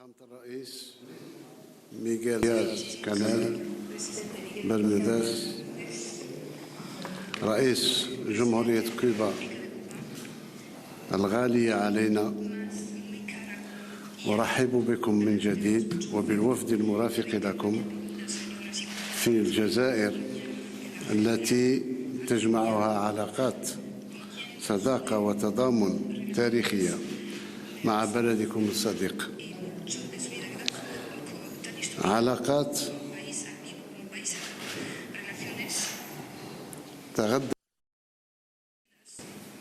فخامة الرئيس ميغيل دياز كانال برميداس، رئيس جمهورية كوبا الغالية علينا، أرحب بكم من جديد وبالوفد المرافق لكم في الجزائر التي تجمعها علاقات صداقة وتضامن تاريخية مع بلدكم الصديق، علاقات تغذى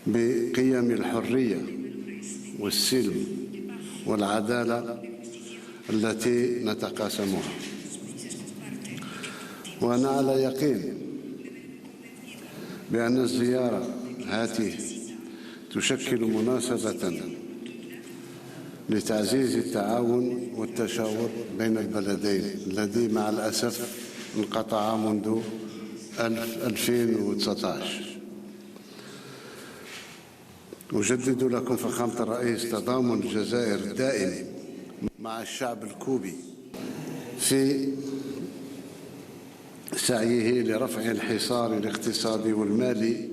بقيم الحرية والسلم والعدالة التي نتقاسمها. وأنا على يقين بأن الزيارة هذه تشكل مناسبة لتعزيز التعاون والتشاور بين البلدين الذي مع الأسف انقطع منذ 2019. أجدد لكم فخامة الرئيس تضامن الجزائر الدائم مع الشعب الكوبي في سعيه لرفع الحصار الاقتصادي والمالي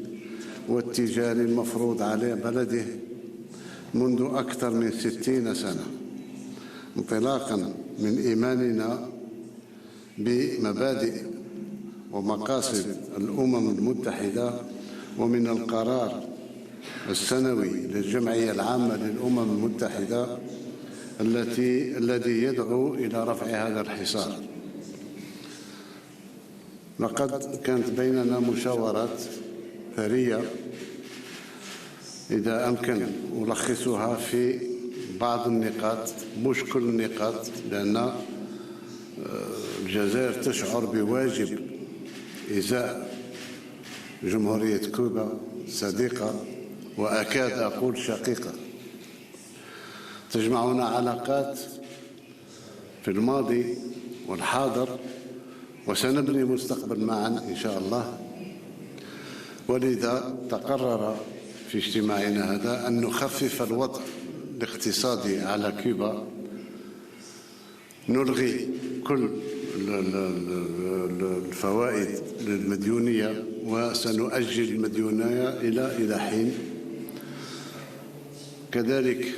والتجاري المفروض على بلده منذ أكثر من 60 سنة، انطلاقا من إيماننا بمبادئ ومقاصد الأمم المتحدة ومن القرار السنوي للجمعية العامة للأمم المتحدة الذي يدعو إلى رفع هذا الحصار. لقد كانت بيننا مشاورات ثرية إذا أمكن ألخصها في بعض النقاط، مش كل النقاط، لأن الجزائر تشعر بواجب إزاء جمهورية كوبا صديقة وأكاد أقول شقيقة. تجمعنا علاقات في الماضي والحاضر، وسنبني مستقبل معا إن شاء الله. ولذا تقرر في اجتماعنا هذا أن نخفف الوضع الاقتصادي على كوبا، نلغي كل الفوائد المديونية وسنؤجل المديونية إلى حين. كذلك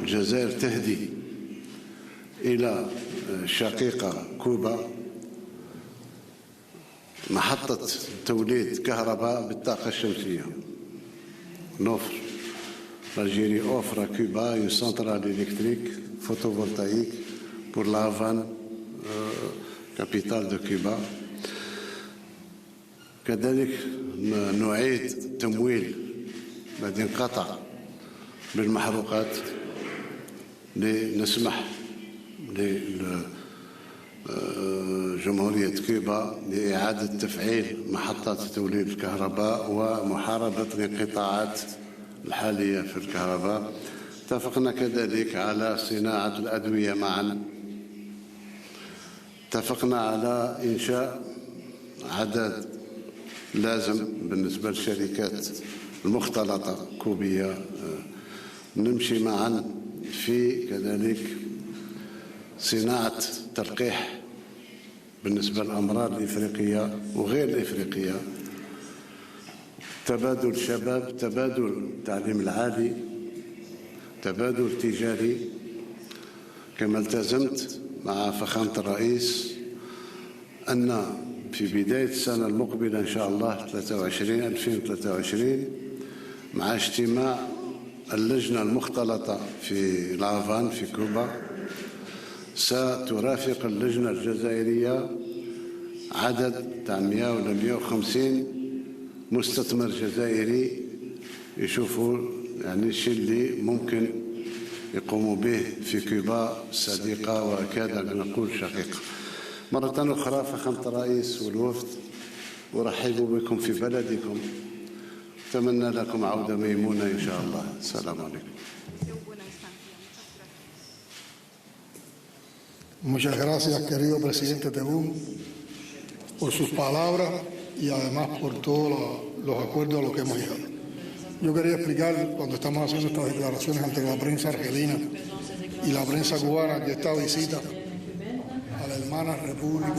الجزائر تهدي إلى شقيقة كوبا محطة توليد كهرباء بالطاقة الشمسية. نوفر l'Algérie offre à Cuba une centrale électrique photovoltaïque pour La Havane, capitale de Cuba. كذلك نعيد تمويل الذي انقطع بالمحروقات لنسمح لجمهورية كوبا لإعادة تفعيل محطات توليد الكهرباء ومحاربة الانقطاعات الحالية في الكهرباء. اتفقنا كذلك على صناعة الأدوية معا. اتفقنا على إنشاء عدد لازم بالنسبة للشركات المختلطة كوبية. نمشي معا في كذلك صناعة تلقيح بالنسبة للأمراض الإفريقية وغير الإفريقية، تبادل الشباب، تبادل التعليم العالي، تبادل تجاري. كما التزمت مع فخامة الرئيس أن في بداية السنة المقبلة إن شاء الله 2023 مع اجتماع اللجنة المختلطة في لافان في كوبا سترافق اللجنة الجزائرية عدد 100 ولا 150 مستثمر جزائري يشوفوا يعني الشيء اللي ممكن يقوموا به في كوبا صديقة وأكاد أن نقول شقيقة. مرة أخرى فخامة الرئيس والوفد أرحب بكم في بلدكم، أتمنى لكم عودة ميمونة إن شاء الله. السلام عليكم. Muchas gracias, querido presidente Tebboune, por sus palabras y además por todos los acuerdos a los que hemos llegado. Yo quería explicar, cuando estamos haciendo estas declaraciones ante la prensa argelina, y la prensa cubana que esta visita a la hermana República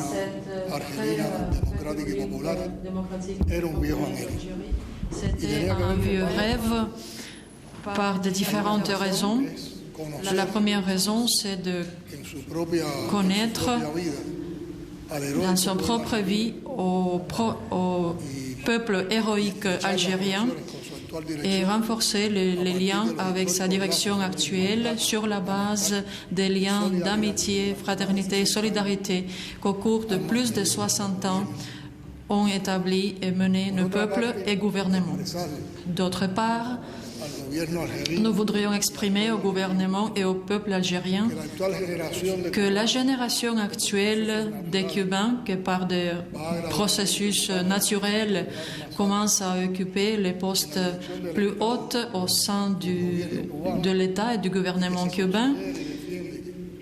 Argelina Democrática y Popular era un viejo anhelo. C'était un vieux rêve par de différentes raisons. La première raison, c'est de connaître dans son propre vie au peuple héroïque algérien et renforcer les liens avec sa direction actuelle sur la base des liens d'amitié, fraternité et solidarité qu'au cours de plus de 60 ans ont établi et mené nos peuples et gouvernements. D'autre part, nous voudrions exprimer au gouvernement et au peuple algérien que la génération actuelle des Cubains, qui par des processus naturels commence à occuper les postes plus hauts au sein de l'État et du gouvernement cubain,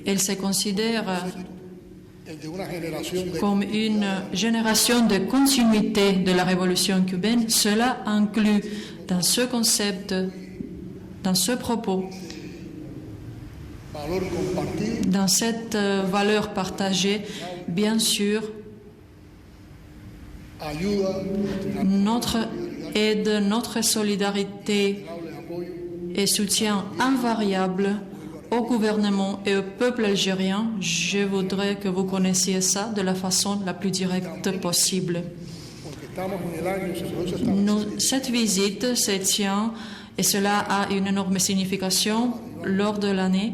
elle se considère comme une génération de continuité de la révolution cubaine. Cela inclut dans ce concept, dans ce propos, dans cette valeur partagée, bien sûr, notre aide, notre solidarité et soutien invariable au gouvernement et au peuple algérien. Je voudrais que vous connaissiez ça de la façon la plus directe possible. Cette visite se tient, et cela a une énorme signification lors de l'année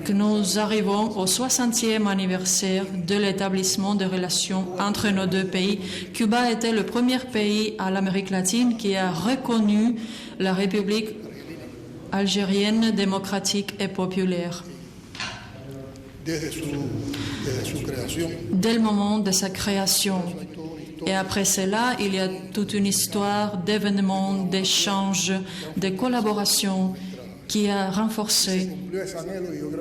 que nous arrivons au 60e anniversaire de l'établissement des relations entre nos deux pays. Cuba était le premier pays à l'Amérique latine qui a reconnu la République algérienne démocratique et populaire. Dès le moment de sa création. Et après cela, il y a toute une histoire d'événements, d'échanges, de collaborations qui a renforcé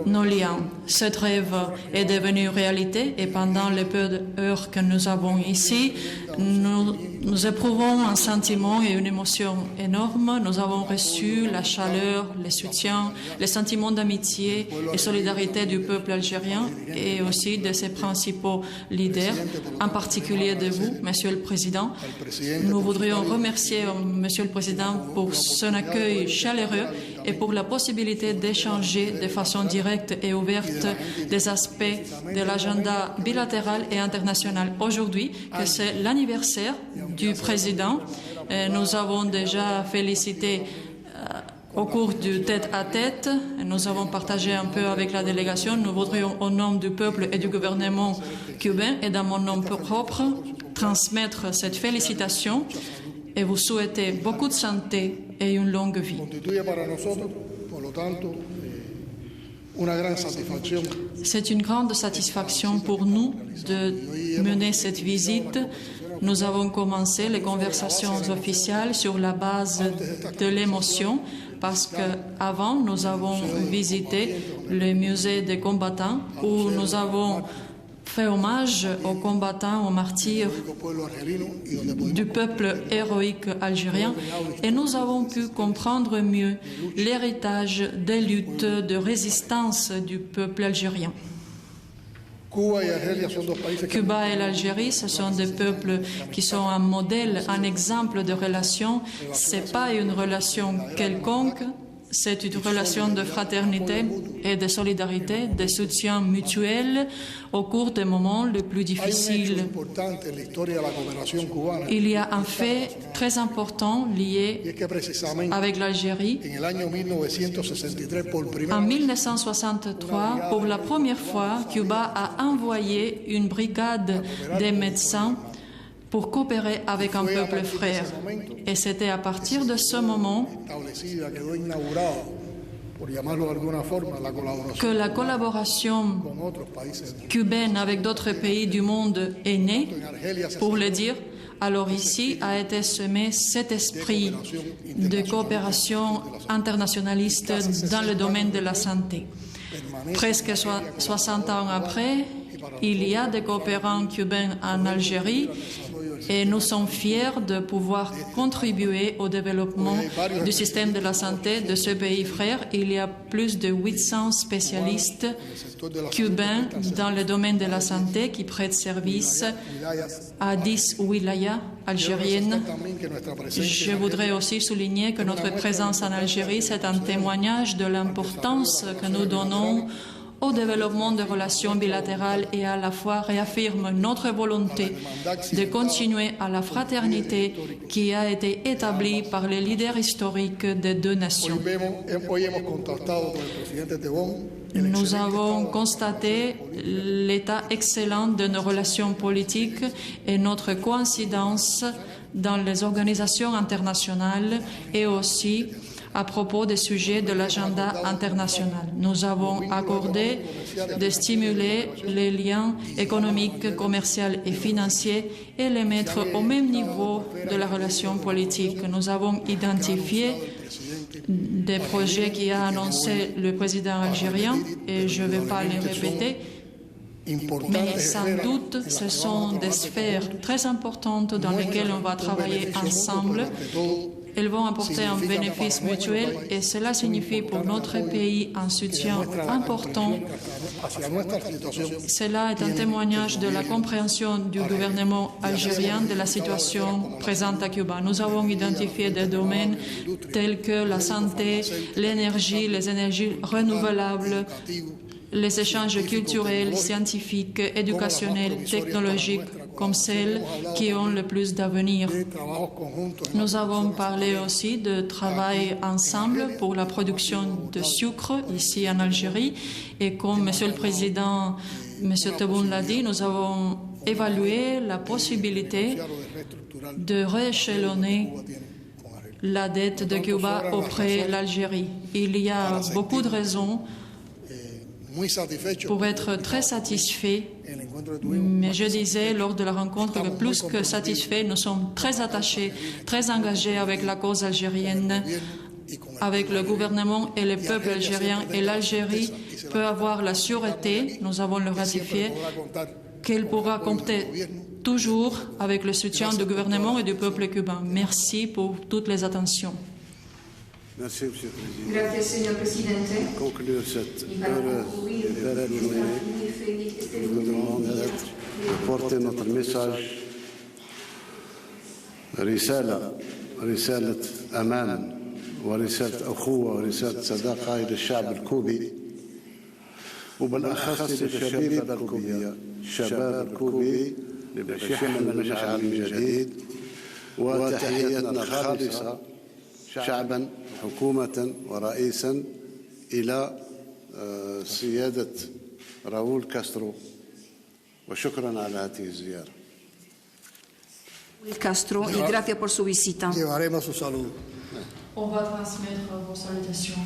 nos liens. Cette rêve est devenu réalité et pendant les peu d'heures que nous avons ici, nous éprouvons un sentiment et une émotion énorme. Nous avons reçu la chaleur, le soutien, les sentiments d'amitié et solidarité du peuple algérien et aussi de ses principaux leaders, en particulier de vous, Monsieur le Président. Nous voudrions remercier Monsieur le Président pour son accueil chaleureux et pour la possibilité d'échanger de façon directe et ouverte des aspects de l'agenda bilatéral et international. Aujourd'hui, que c'est l'anniversaire du président, nous avons déjà félicité au cours du tête-à-tête. Nous avons partagé un peu avec la délégation. Nous voudrions, au nom du peuple et du gouvernement cubain et dans mon nom propre, transmettre cette félicitation et vous souhaiter beaucoup de santé et une longue vie. C'est une grande satisfaction pour nous de mener cette visite. Nous avons commencé les conversations officielles sur la base de l'émotion parce qu'avant, nous avons visité le musée des combattants où nous avons fait hommage aux combattants, aux martyrs du peuple héroïque algérien et nous avons pu comprendre mieux l'héritage des luttes de résistance du peuple algérien. Cuba et l'Algérie, ce sont des peuples qui sont un modèle, un exemple de relation. Ce n'est pas une relation quelconque, c'est une relation de fraternité et de solidarité, de soutien mutuel au cours des moments les plus difficiles. Il y a un fait très important lié avec l'Algérie. En 1963, pour la première fois, Cuba a envoyé une brigade des médecins pour coopérer avec un peuple frère. Et c'était à partir de ce moment que la collaboration cubaine avec d'autres pays du monde est née, pour le dire. Alors ici a été semé cet esprit de coopération internationaliste dans le domaine de la santé. Presque 60 ans après, il y a des coopérants cubains en Algérie et nous sommes fiers de pouvoir contribuer au développement du système de la santé de ce pays frère. Il y a plus de 800 spécialistes cubains dans le domaine de la santé qui prêtent service à 10 wilayas algériennes. Je voudrais aussi souligner que notre présence en Algérie, c'est un témoignage de l'importance que nous donnons au développement des relations bilatérales et à la fois réaffirme notre volonté de continuer à la fraternité qui a été établie par les leaders historiques des deux nations. Nous avons constaté l'état excellent de nos relations politiques et notre coïncidence dans les organisations internationales et aussi à propos des sujets de l'agenda international. Nous avons accordé de stimuler les liens économiques, commerciaux et financiers et les mettre au même niveau de la relation politique. Nous avons identifié des projets qu'a annoncé le président algérien et je ne vais pas les répéter. Mais sans doute, ce sont des sphères très importantes dans lesquelles on va travailler ensemble. Elles vont apporter un bénéfice mutuel et cela signifie pour notre pays un soutien important. Cela est un témoignage de la compréhension du gouvernement algérien de la situation présente à Cuba. Nous avons identifié des domaines tels que la santé, l'énergie, les énergies renouvelables, les échanges culturels, scientifiques, éducationnels, technologiques, comme celles qui ont le plus d'avenir. Nous avons parlé aussi de travail ensemble pour la production de sucre ici en Algérie et comme Monsieur le Président, Monsieur Tebboune l'a dit, nous avons évalué la possibilité de rééchelonner la dette de Cuba auprès de l'Algérie. Il y a beaucoup de raisons pour être très satisfait, mais je disais lors de la rencontre que plus que satisfaits, nous sommes très attachés, très engagés avec la cause algérienne, avec le gouvernement et le peuple algérien. Et l'Algérie peut avoir la sûreté, nous avons le ratifié, qu'elle pourra compter toujours avec le soutien du gouvernement et du peuple cubain. Merci pour toutes les attentions. Merci, Monsieur le Président. Gracias, señor presidente. Conclure cette heureuse et belle journée, je vous demande de porter notre message رسالة أمان ورسالة أخوة ورسالة صداقة إلى الشعب الكوبي وبالأخص للشباب الكوبية الشباب الكوبي اللي باش يحمل مشعل من جديد وتحياتنا الخالصة شعبا حكومة ورئيسا إلى سيادة راؤول كاسترو وشكرا على هذه الزيارة. Castro, y gracias por su visita. Llevaremos su salud. On va transmettre vos salutations.